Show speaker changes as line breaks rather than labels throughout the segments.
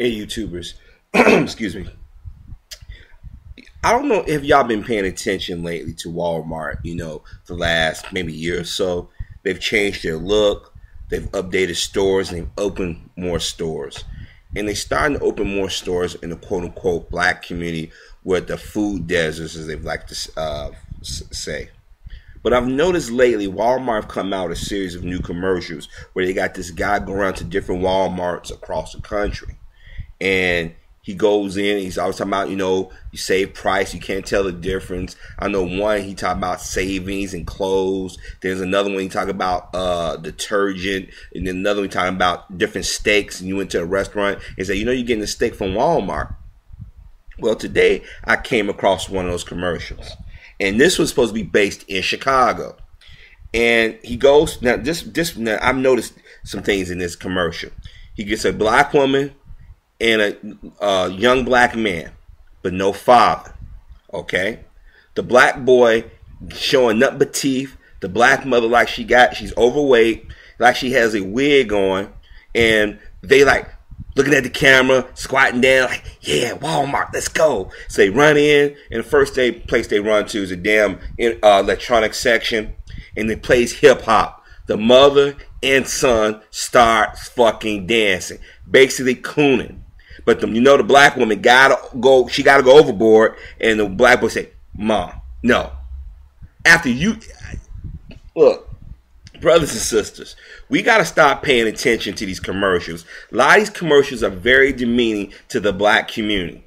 Hey, YouTubers. Excuse me. I don't know if y'all been paying attention lately to Walmart, the last maybe year or so. They've changed their look, they've updated stores, and they've opened more stores. And they're starting to open more stores in the quote-unquote black community with the food deserts, as they like to say. But I've noticed lately Walmart have come out with a series of new commercials where they got this guy going around to different Walmarts across the country. And he goes in, he's always talking about, you save price, you can't tell the difference. I know one, he talked about savings and clothes. There's another one, he talked about detergent. And then another one, he talking about different steaks. And you went to a restaurant and said, you're getting a steak from Walmart. Well, today I came across one of those commercials. And this was supposed to be based in Chicago. And he goes, now I've noticed some things in this commercial. He gets a black woman and a young black man, but no father, okay? The black boy showing nothing but teeth. The black mother she's overweight, like she has a wig on, and they like looking at the camera, squatting down, like, yeah, Walmart, let's go. So they run in, and the first place they run to is a damn electronic section, and it plays hip-hop. The mother and son start fucking dancing, basically cooning. But the black woman gotta go overboard, and the black boy say, Mom, no. After you, look, brothers and sisters, we gotta stop paying attention to these commercials. A lot of these commercials are very demeaning to the black community.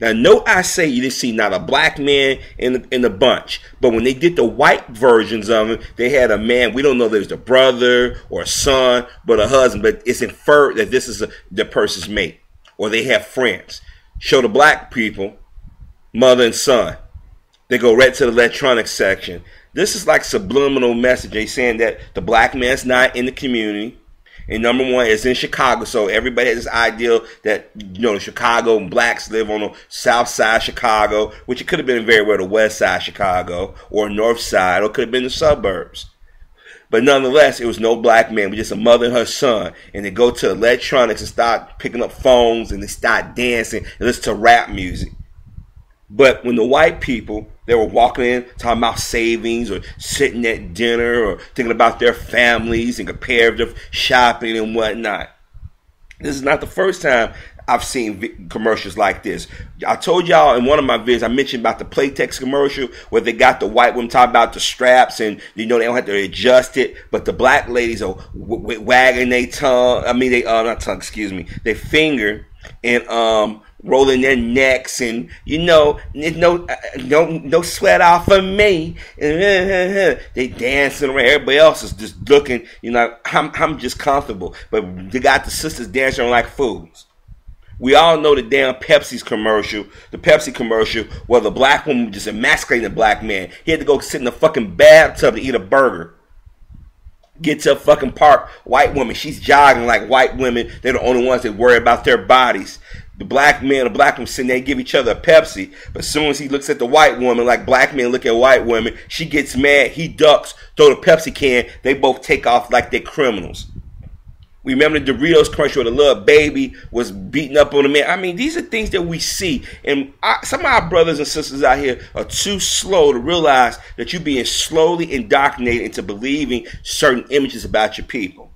Now, note I say you didn't see not a black man in the bunch, but when they did the white versions of them, they had a man. We don't know if it was a brother or a son, but a husband. But it's inferred that this is the person's mate. Or they have friends. Show the black people, mother and son. They go right to the electronic section. This is like subliminal message. They saying that the black man's not in the community. And number one, it's in Chicago. So everybody has this ideal that, the Chicago blacks live on the south side of Chicago, which it could have been very well the west side of Chicago or north side, or could have been the suburbs. But nonetheless, it was no black man, but just a mother and her son. And they go to electronics and start picking up phones and they start dancing and listen to rap music. But when the white people, they were walking in talking about savings or sitting at dinner or thinking about their families and comparative shopping and whatnot. This is not the first time I've seen commercials like this. I told y'all in one of my videos, I mentioned about the Playtex commercial where they got the white women talking about the straps and, they don't have to adjust it, but the black ladies are wagging their tongue. I mean, not tongue, excuse me, their finger and rolling their necks and, no sweat off of me. They dancing around. Everybody else is just looking, I'm just comfortable. But they got the sisters dancing around like fools. We all know the damn Pepsi commercial where the black woman just emasculating the black man. He had to go sit in the fucking bathtub to eat a burger. Get to a fucking park, white woman, she's jogging like white women. They're the only ones that worry about their bodies. The black man and the black woman sitting there and give each other a Pepsi. But as soon as he looks at the white woman, like black men look at white women, she gets mad, he ducks, throw the Pepsi can, they both take off like they're criminals. Remember the Doritos commercial where the little baby was beating up on the man? I mean, these are things that we see. And some of our brothers and sisters out here are too slow to realize that you're being slowly indoctrinated into believing certain images about your people.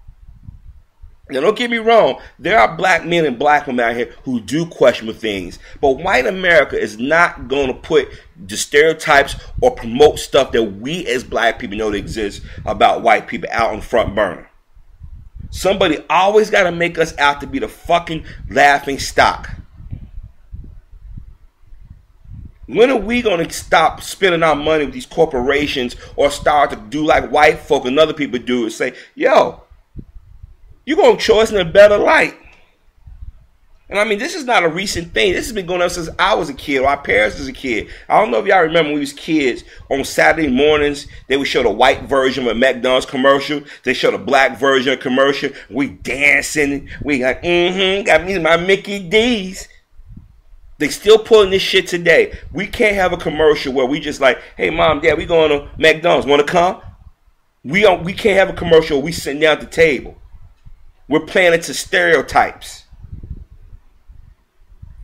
Now, don't get me wrong. There are black men and black women out here who do questionable things. But white America is not going to put the stereotypes or promote stuff that we as black people know that exists about white people out on the front burner. Somebody always got to make us out to be the fucking laughing stock. When are we going to stop spending our money with these corporations or start to do like white folk and other people do and say, yo, you're going to show us in a better light. And I mean, this is not a recent thing. This has been going on since I was a kid, or our parents was a kid. I don't know if y'all remember when we was kids, on Saturday mornings, they would show the white version of a McDonald's commercial. They show the black version of a commercial. We dancing. We like, got me my Mickey D's. They still pulling this shit today. We can't have a commercial where we just like, hey, mom, dad, we going to McDonald's. Want to come? We can't have a commercial where we sitting down at the table. We're playing into stereotypes.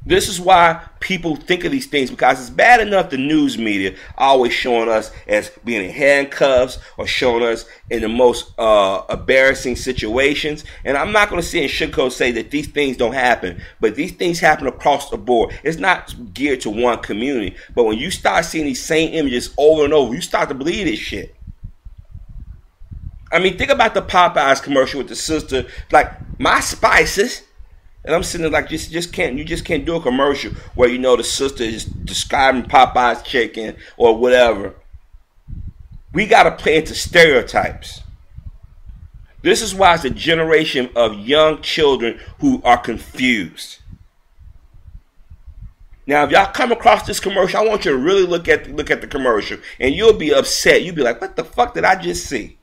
This is why people think of these things, because it's bad enough the news media always showing us as being in handcuffs or showing us in the most embarrassing situations. And I'm not going to sit and sugarcoat say that these things don't happen, but these things happen across the board. It's not geared to one community, but when you start seeing these same images over and over, you start to believe this shit. I mean, think about the Popeyes commercial with the sister, like, my spices. And I'm sitting there like, you just can't do a commercial where, you know, the sister is describing Popeye's chicken or whatever. We got to play into stereotypes. This is why it's a generation of young children who are confused. Now, if y'all come across this commercial, I want you to really look at the commercial, and you'll be upset. You'll be like, what the fuck did I just see?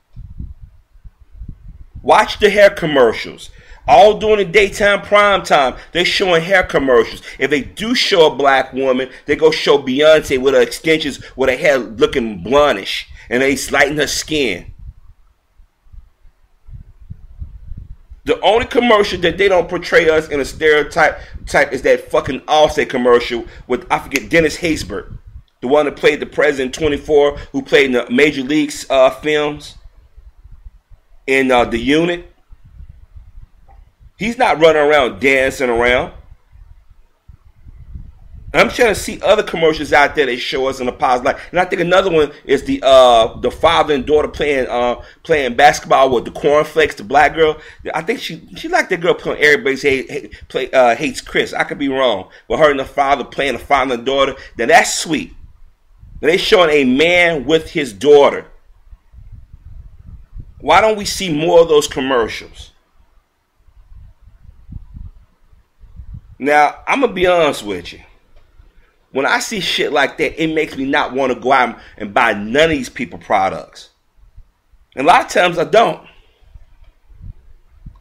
Watch the hair commercials. All during the daytime prime time, they're showing hair commercials. If they do show a black woman, they go show Beyonce with her extensions, with her hair looking blondish, and they lighten her skin. The only commercial that they don't portray us in a stereotype is that fucking Allstate commercial with, I forget, Dennis Haysbert, the one that played the President 24, who played in the Major Leagues films, in The Unit. He's not running around dancing around. I'm trying to see other commercials out there that show us in a positive light. And I think another one is the father and daughter playing basketball with the cornflakes, the black girl. I think she liked that girl playing Everybody's Hates Chris. I could be wrong. But her and the father playing the father and daughter, then that's sweet. And they showing a man with his daughter. Why don't we see more of those commercials? Now, I'm going to be honest with you. When I see shit like that, it makes me not want to go out and buy none of these people products. And a lot of times I don't.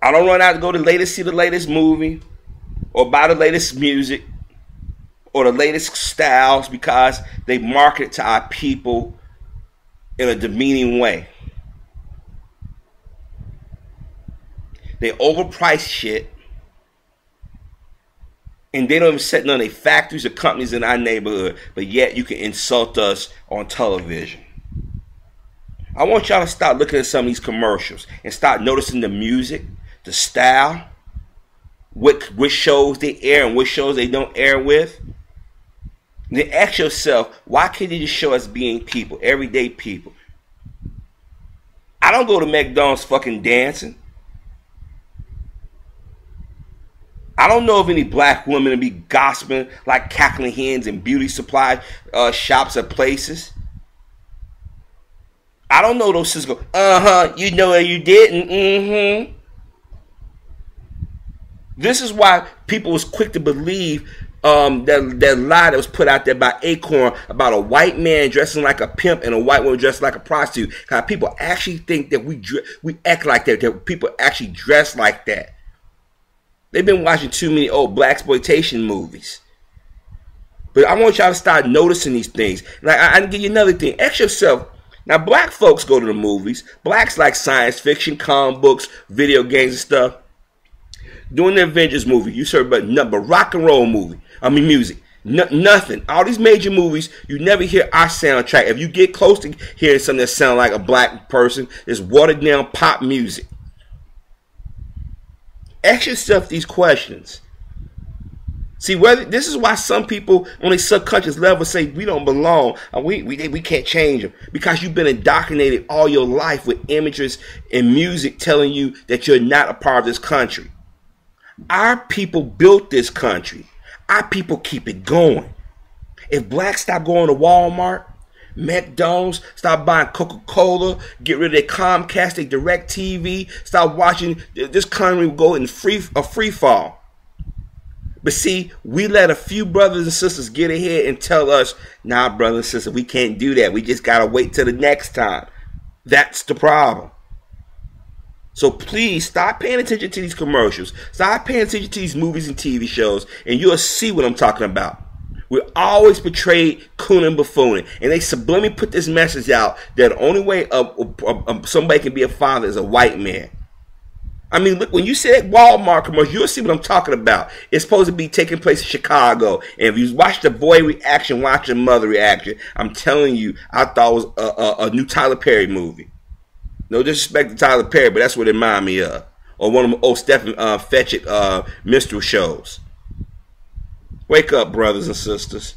I don't run out to go to see the latest movie or buy the latest music or the latest styles because they market it to our people in a demeaning way. They overprice shit. And they don't even set none of their factories or companies in our neighborhood, but yet you can insult us on television. I want y'all to start looking at some of these commercials and start noticing the music, the style, which shows they air and which shows they don't air with. And then ask yourself, why can't you just show us being people, everyday people? I don't go to McDonald's fucking dancing. I don't know of any black women to be gossiping like cackling hens in beauty supply shops or places. I don't know those sisters go, you know you didn't, This is why people was quick to believe that lie that was put out there by Acorn about a white man dressing like a pimp and a white woman dressed like a prostitute. Because people actually think that we act like that people actually dress like that. They've been watching too many old blaxploitation movies. But I want y'all to start noticing these things. Like I can give you another thing. Ask yourself. Now, black folks go to the movies. Blacks like science fiction, comic books, video games and stuff. During the Avengers movie, you serve but rock and roll music. Nothing. All these major movies, you never hear our soundtrack. If you get close to hearing something that sounds like a black person, it's watered down pop music. Ask yourself these questions. See, this is why some people on a subconscious level say we don't belong and we can't change them, because you've been indoctrinated all your life with images and music telling you that you're not a part of this country. Our people built this country. Our people keep it going. If blacks stop going to Walmart, McDonald's, stop buying Coca-Cola, get rid of their Comcast, their DirecTV, stop watching, this country will go in a free fall. But see, we let a few brothers and sisters get ahead and tell us, nah, brothers and sisters, we can't do that. We just got to wait till the next time. That's the problem. So please stop paying attention to these commercials. Stop paying attention to these movies and TV shows, and you'll see what I'm talking about. We're always portrayed coon and buffooning, and they subliminally put this message out that the only way somebody can be a father is a white man. I mean, look, when you see that Walmart commercial, you'll see what I'm talking about. It's supposed to be taking place in Chicago. And if you watch the boy reaction, watch the mother reaction, I'm telling you, I thought it was a new Tyler Perry movie. No disrespect to Tyler Perry, but that's what it reminded me of. Or one of them old Stephen Fetchit minstrel shows. Wake up, brothers and sisters.